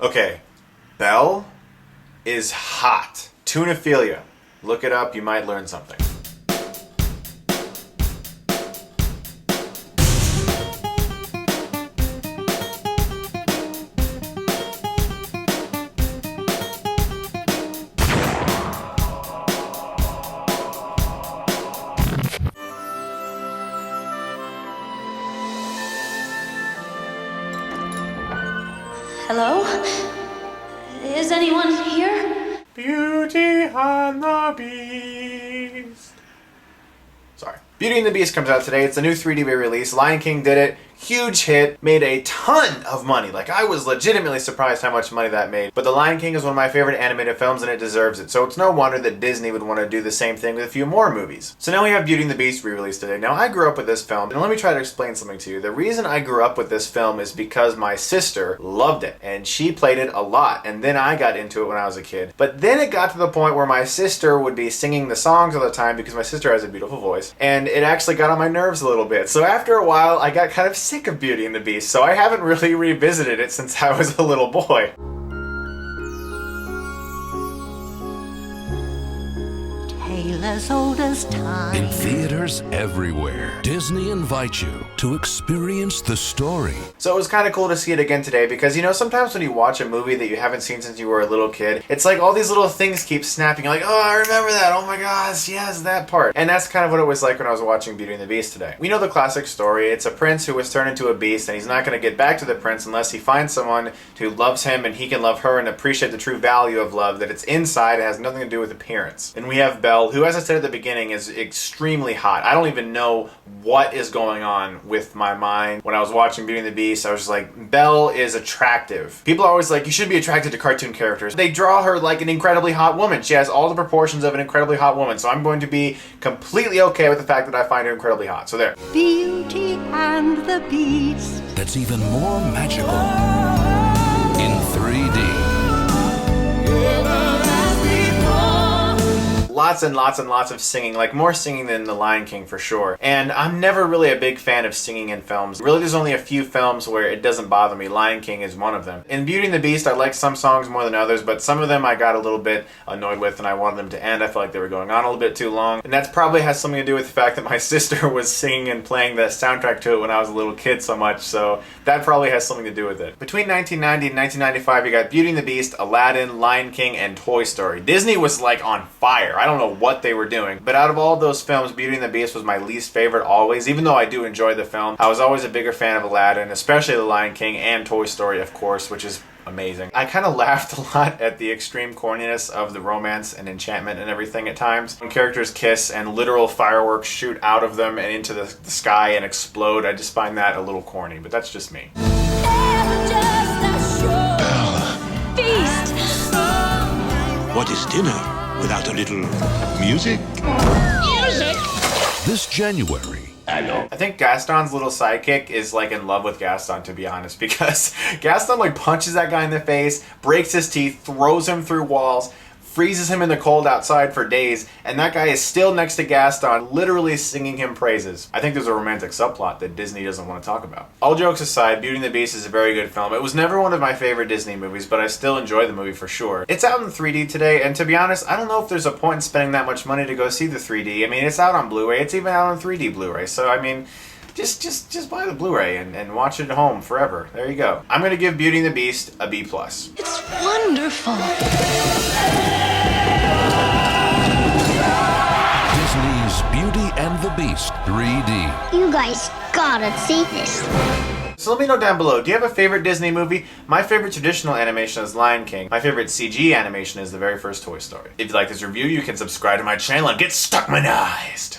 Okay, Belle is hot. Tunaphilia. Look it up, you might learn something. Hello? Is anyone here? Beauty and the Beast. Sorry. Beauty and the Beast comes out today. It's a new 3D re-release. Lion King did it. Huge hit. Made a ton of money. Like, I was legitimately surprised how much money that made. But The Lion King is one of my favorite animated films and it deserves it. So it's no wonder that Disney would want to do the same thing with a few more movies. So now we have Beauty and the Beast re-released today. Now, I grew up with this film, and let me try to explain something to you. The reason I grew up with this film is because my sister loved it, and she played it a lot, and then I got into it when I was a kid. But then it got to the point where my sister would be singing the songs all the time because my sister has a beautiful voice, and it actually got on my nerves a little bit. So after a while, I got kind of sick of Beauty and the Beast, so I haven't really revisited it since I was a little boy. Tale as old as time. In theaters everywhere, Disney invites you to experience the story. So it was kind of cool to see it again today because, you know, sometimes when you watch a movie that you haven't seen since you were a little kid, it's like all these little things keep snapping. You're like, oh, I remember that. Oh my gosh, yes, that part. And that's kind of what it was like when I was watching Beauty and the Beast today. We know the classic story. It's a prince who was turned into a beast, and he's not going to get back to the prince unless he finds someone who loves him and he can love her and appreciate the true value of love, that it's inside, it has nothing to do with appearance. And we have Belle, who, as I said at the beginning, is extremely hot. I don't even know what is going on with my mind. When I was watching Beauty and the Beast, I was just like, Belle is attractive. People are always like, you should be attracted to cartoon characters. They draw her like an incredibly hot woman. She has all the proportions of an incredibly hot woman. So I'm going to be completely okay with the fact that I find her incredibly hot. So there. Beauty and the Beast. That's even more magical in 3D. Lots and lots and lots of singing, like more singing than The Lion King for sure. And I'm never really a big fan of singing in films. Really, there's only a few films where it doesn't bother me. Lion King is one of them. In Beauty and the Beast, I like some songs more than others, but some of them I got a little bit annoyed with and I wanted them to end. I felt like they were going on a little bit too long. And that probably has something to do with the fact that my sister was singing and playing the soundtrack to it when I was a little kid so much, so that probably has something to do with it. Between 1990 and 1995, you got Beauty and the Beast, Aladdin, Lion King, and Toy Story. Disney was like on fire. I don't know what they were doing. But out of all those films, Beauty and the Beast was my least favorite always. Even though I do enjoy the film, I was always a bigger fan of Aladdin, especially The Lion King and Toy Story, of course, which is amazing. I kind of laughed a lot at the extreme corniness of the romance and enchantment and everything at times. When characters kiss and literal fireworks shoot out of them and into the sky and explode, I just find that a little corny, but that's just me. Beast! What is dinner without a little music? Music? This January, I think Gaston's little sidekick is like in love with Gaston, to be honest, because Gaston like punches that guy in the face, breaks his teeth, throws him through walls, freezes him in the cold outside for days, and that guy is still next to Gaston, literally singing him praises. I think there's a romantic subplot that Disney doesn't want to talk about. All jokes aside, Beauty and the Beast is a very good film. It was never one of my favorite Disney movies, but I still enjoy the movie for sure. It's out in 3D today, and to be honest, I don't know if there's a point in spending that much money to go see the 3D. I mean, it's out on Blu-ray. It's even out on 3D Blu-ray, so I mean, just buy the Blu-ray and watch it at home forever. There you go. I'm gonna give Beauty and the Beast a B+. It's wonderful. Disney's Beauty and the Beast 3D. You guys gotta see this. So let me know down below, do you have a favorite Disney movie? My favorite traditional animation is Lion King. My favorite CG animation is the very first Toy Story. If you like this review, you can subscribe to my channel and get Stuckmanized.